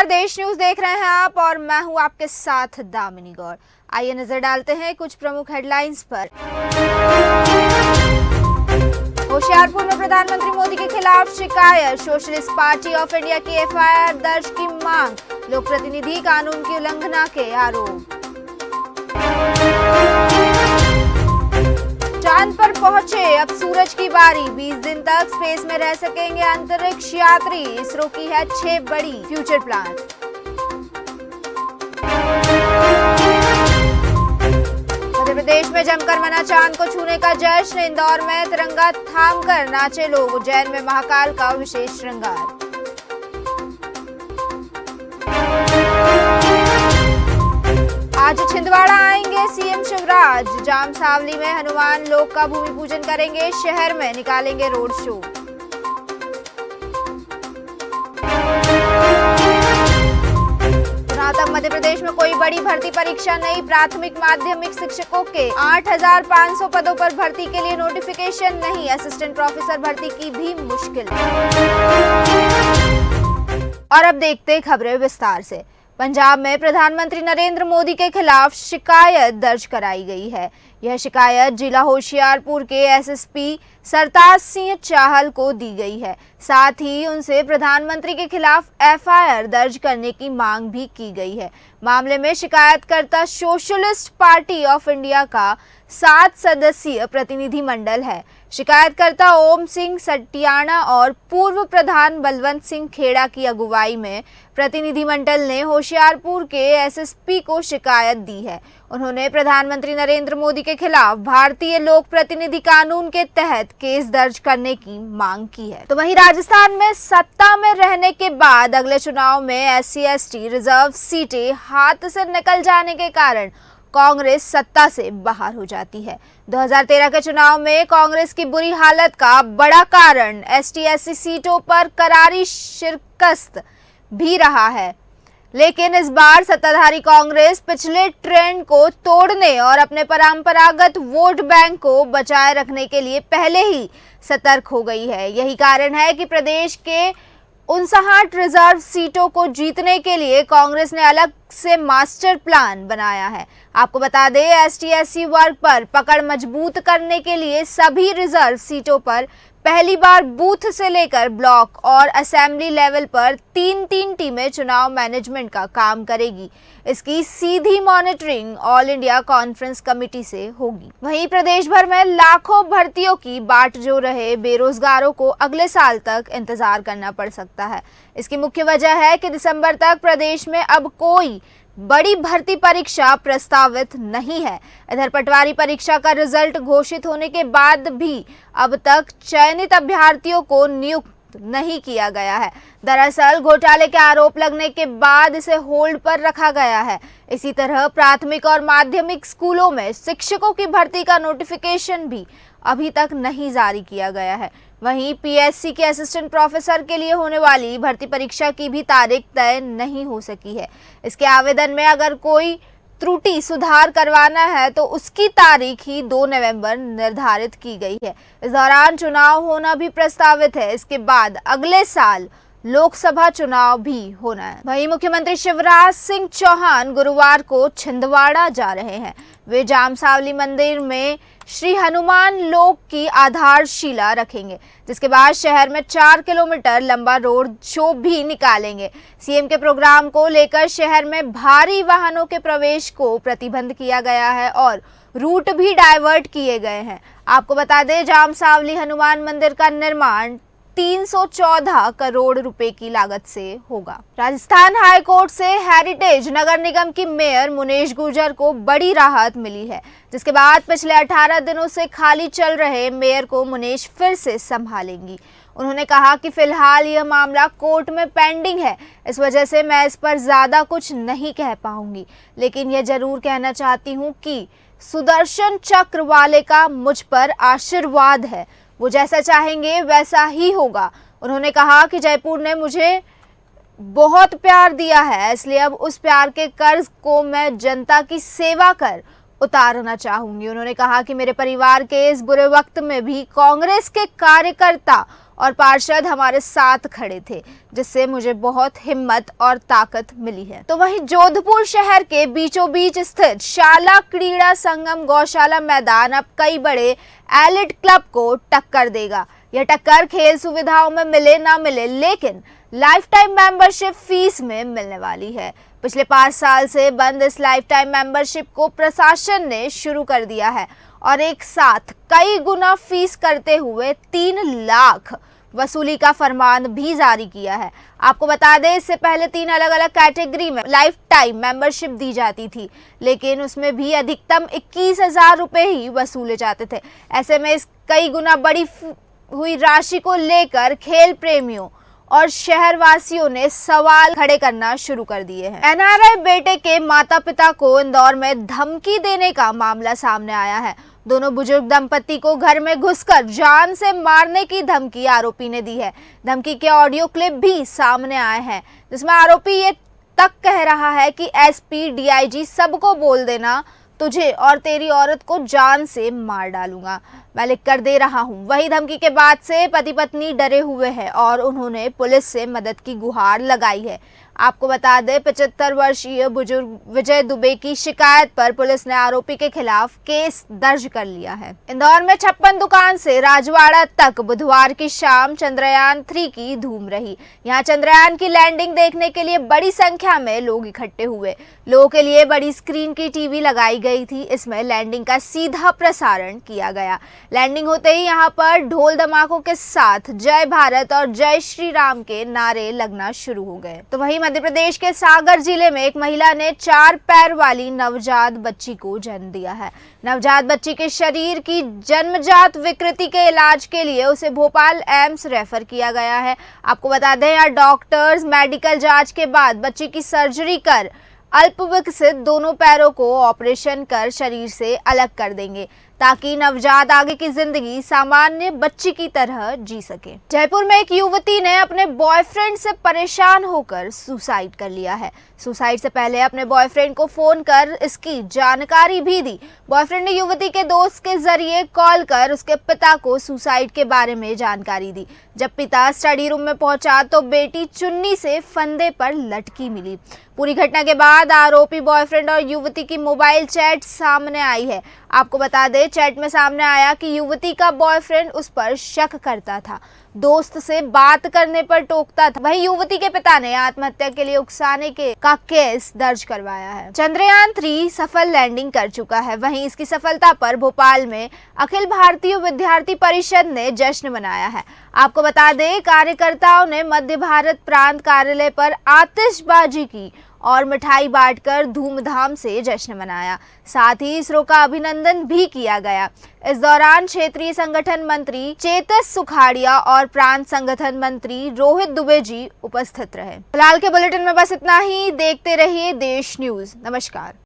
नमस्कार, देश न्यूज देख रहे हैं आप और मैं हूं आपके साथ दामिनी गौर। आइए नजर डालते हैं कुछ प्रमुख हेडलाइंस पर। होशियारपुर में प्रधानमंत्री मोदी के खिलाफ शिकायत, सोशलिस्ट पार्टी ऑफ इंडिया की एफआईआर दर्ज की मांग, लोक प्रतिनिधि कानून की उल्लंघना के आरोप। चांद पर पहुंचे अब सूरज की बारी, 20 दिन तक स्पेस में रह सकेंगे अंतरिक्ष यात्री, इसरो की है 6 बड़ी फ्यूचर प्लान। मध्य प्रदेश में जमकर मना चांद को छूने का जश्न, इंदौर में तिरंगा थामकर नाचे लोग, उज्जैन में महाकाल का विशेष श्रृंगार। आज छिंदवाड़ा आएंगे सीएम शिवराज, जामसावली में हनुमान लोक का भूमि पूजन करेंगे, शहर में निकालेंगे रोड शो। स्नातक मध्य प्रदेश में कोई बड़ी भर्ती परीक्षा नहीं, प्राथमिक माध्यमिक शिक्षकों के 8,500 पदों पर भर्ती के लिए नोटिफिकेशन नहीं, असिस्टेंट प्रोफेसर भर्ती की भी मुश्किल। और अब देखते खबरें विस्तार से। पंजाब में प्रधानमंत्री नरेंद्र मोदी के खिलाफ शिकायत दर्ज कराई गई है। यह शिकायत जिला होशियारपुर के एसएसपी सरताज सिंह चाहल को दी गई है। साथ ही उनसे प्रधानमंत्री के खिलाफ एफआईआर दर्ज करने की मांग भी की गई है। मामले में शिकायतकर्ता सोशलिस्ट पार्टी ऑफ इंडिया का 7 सदस्यीय प्रतिनिधि मंडल है। शिकायतकर्ता ओम सिंह सटियाना और पूर्व प्रधान बलवंत सिंह खेड़ा की अगुवाई में प्रतिनिधिमंडल ने होशियारपुर के एसएसपी को शिकायत दी है। उन्होंने प्रधानमंत्री नरेंद्र मोदी के खिलाफ भारतीय लोक प्रतिनिधि कानून के तहत केस दर्ज करने की मांग की है। तो वहीं राजस्थान में सत्ता में रहने के बाद अगले चुनाव में SC/ST रिजर्व सीटें हाथ से निकल जाने के कारण कांग्रेस सत्ता से बाहर हो जाती है। 2013 के चुनाव में कांग्रेस की बुरी हालत का बड़ा कारण ST/SC सीटों पर करारी शिकस्त भी रहा है, लेकिन इस बार सत्ताधारी कांग्रेस पिछले ट्रेंड को तोड़ने और अपने परंपरागत वोट बैंक को बचाए रखने के लिए पहले ही सतर्क हो गई है। यही कारण है कि प्रदेश के 59 रिजर्व सीटों को जीतने के लिए कांग्रेस ने अलग से मास्टर प्लान बनाया है। आपको बता दें, ST/SC वर्ग पर पकड़ मजबूत करने के लिए सभी रिजर्व सीटों पर पहली बार बूथ से लेकर ब्लॉक और असेंबली लेवल पर 3-3 टीमें चुनाव मैनेजमेंट का काम करेगी। इसकी सीधी monitoring all India conference committee से होगी। वहीं प्रदेश भर में लाखों भर्तियों की बाट जो रहे बेरोजगारों को अगले साल तक इंतजार करना पड़ सकता है। इसकी मुख्य वजह है कि दिसंबर तक प्रदेश में अब कोई बड़ी भर्ती परीक्षा प्रस्तावित नहीं है। इधर पटवारी परीक्षा का रिजल्ट घोषित होने के बाद भी अब तक चयनित अभ्यर्थियों को नियुक्त नहीं किया गया है। दरअसल घोटाले के आरोप लगने के बाद इसे होल्ड पर रखा गया है। इसी तरह प्राथमिक और माध्यमिक स्कूलों में शिक्षकों की भर्ती का नोटिफिकेशन भी अभी तक नहीं जारी किया गया है। वहीं PSC के असिस्टेंट प्रोफेसर के लिए होने वाली भर्ती परीक्षा की भी तारीख तय नहीं हो सकी है। इसके आवेदन में अगर कोई त्रुटि सुधार करवाना है तो उसकी तारीख ही 2 नवंबर निर्धारित की गई है। इस दौरान चुनाव होना भी प्रस्तावित है। इसके बाद अगले साल लोकसभा चुनाव भी होना है। वहीं मुख्यमंत्री शिवराज सिंह चौहान गुरुवार को छिंदवाड़ा जा रहे हैं। वे जामसावली मंदिर में श्री हनुमान लोक की आधारशिला रखेंगे, जिसके बाद शहर में 4 किलोमीटर लंबा रोड शो भी निकालेंगे। सीएम के प्रोग्राम को लेकर शहर में भारी वाहनों के प्रवेश को प्रतिबंध किया गया है और रूट भी डाइवर्ट किए गए हैं। आपको बता दें, जामसावली हनुमान मंदिर का निर्माण 314 करोड़ रुपए की लागत से होगा। राजस्थान हाई कोर्ट से हेरिटेज नगर निगम की मेयर मुनेश गुर्जर को बड़ी राहत मिली है, जिसके बाद पिछले 18 दिनों से खाली चल रहे मेयर को मुनेश फिर से संभालेंगी। उन्होंने कहा कि फिलहाल यह मामला कोर्ट में पेंडिंग है, इस वजह से मैं इस पर ज्यादा कुछ नहीं कह पाऊंगी, लेकिन यह जरूर कहना चाहती हूँ कि सुदर्शन चक्र वाले का मुझ पर आशीर्वाद है, वो जैसा चाहेंगे वैसा ही होगा। उन्होंने कहा कि जयपुर ने मुझे बहुत प्यार दिया है, इसलिए अब उस प्यार के कर्ज को मैं जनता की सेवा कर उतारना चाहूंगी। उन्होंने कहा कि मेरे परिवार के इस बुरे वक्त में भी कांग्रेस के कार्यकर्ता और पार्षद हमारे साथ खड़े थे, जिससे मुझे बहुत हिम्मत और ताकत मिली है। तो वहीं जोधपुर शहर के बीचों बीच स्थित शाला क्रीड़ा संगम गौशाला मैदान अब कई बड़े एलिट क्लब को टक्कर देगा। यह टक्कर खेल सुविधाओं में मिले ना मिले, लेकिन लाइफ टाइम मेंबरशिप फीस में मिलने वाली है। पिछले 5 साल से बंद इस लाइफ टाइम मेंबरशिप को प्रशासन ने शुरू कर दिया है और एक साथ कई गुना फीस करते हुए 3 लाख वसूली का फरमान भी जारी किया है। आपको बता दें, इससे पहले 3 अलग अलग कैटेगरी में लाइफ टाइम मेंबरशिप दी जाती थी, लेकिन उसमें भी अधिकतम 21,000 रुपए ही वसूले जाते थे। ऐसे में इस कई गुना बड़ी हुई राशि को लेकर खेल प्रेमियों और शहरवासियों ने सवाल खड़े करना शुरू कर दिए हैं। एनआरआई बेटे के माता पिता को इंदौर में धमकी देने का मामला सामने आया है। दोनों बुजुर्ग दंपति को घर में घुसकर जान से मारने की धमकी आरोपी ने दी है। धमकी के ऑडियो क्लिप भी सामने आए हैं, जिसमें आरोपी ये तक कह रहा है कि एसपी डीआईजी सबको बोल देना, तुझे और तेरी औरत को जान से मार डालूंगा, मैं लिख कर दे रहा हूं। वही धमकी के बाद से पति पत्नी डरे हुए हैं और उन्होंने पुलिस से मदद की गुहार लगाई है। आपको बता दें, 75 वर्षीय बुजुर्ग विजय दुबे की शिकायत पर पुलिस ने आरोपी के खिलाफ केस दर्ज कर लिया है। इंदौर में 56 दुकान से राजवाड़ा तक बुधवार की शाम चंद्रयान 3 की धूम रही। यहाँ चंद्रयान की लैंडिंग देखने के लिए बड़ी संख्या में लोग इकट्ठे हुए। लोगों के लिए बड़ी स्क्रीन की टीवी लगाई गई थी। इसमें लैंडिंग का सीधा प्रसारण किया गया। लैंडिंग होते ही यहाँ पर ढोल धमाकों के साथ जय भारत और जय श्री राम के नारे लगना शुरू हो गए। तो वहीं मध्य प्रदेश के सागर जिले में एक महिला ने 4 पैर वाली नवजात बच्ची को जन्म दिया है। नवजात बच्ची के शरीर की जन्मजात विकृति के इलाज के लिए उसे भोपाल एम्स रेफर किया गया है। आपको बता दें, यहाँ डॉक्टर्स मेडिकल जांच के बाद बच्ची की सर्जरी कर अल्प विकसित दोनों पैरों को ऑपरेशन कर शरीर से अलग कर देंगे, ताकि नवजात आगे की जिंदगी सामान्य बच्ची की तरह जी सके। जयपुर में एक युवती ने अपने बॉयफ्रेंड से परेशान होकर सुसाइड कर लिया है। सुसाइड से पहले अपने बॉयफ्रेंड को फोन कर इसकी जानकारी भी दी। बॉयफ्रेंड ने युवती के दोस्त के जरिए कॉल कर उसके पिता को सुसाइड के बारे में जानकारी दी। जब पिता स्टडी रूम में पहुंचा तो बेटी चुन्नी से फंदे पर लटकी मिली। पूरी घटना के बाद आरोपी बॉयफ्रेंड और युवती की मोबाइल चैट सामने आई है। आपको बता दें, चैट में सामने आया कि युवती का बॉयफ्रेंड उस पर शक करता था, दोस्त से बात करने पर टोकता था। वहीं युवती के पिता ने आत्महत्या के लिए उकसाने का केस दर्ज करवाया है। चंद्रयान 3 सफल लैंडिंग कर चुका है। वहीं इसकी सफलता पर भोपाल में अखिल भारतीय विद्यार्थी परिषद ने जश्न मनाया है। आपको बता दें, कार्यकर्ताओं ने मध्य भारत प्रांत कार्यालय पर आतिशबाजी की और मिठाई बांटकर धूमधाम से जश्न मनाया। साथ ही इसरो का अभिनंदन भी किया गया। इस दौरान क्षेत्रीय संगठन मंत्री चेतस सुखाड़िया और प्रांत संगठन मंत्री रोहित दुबे जी उपस्थित रहे। फिलहाल के बुलेटिन में बस इतना ही। देखते रहिए देश न्यूज। नमस्कार।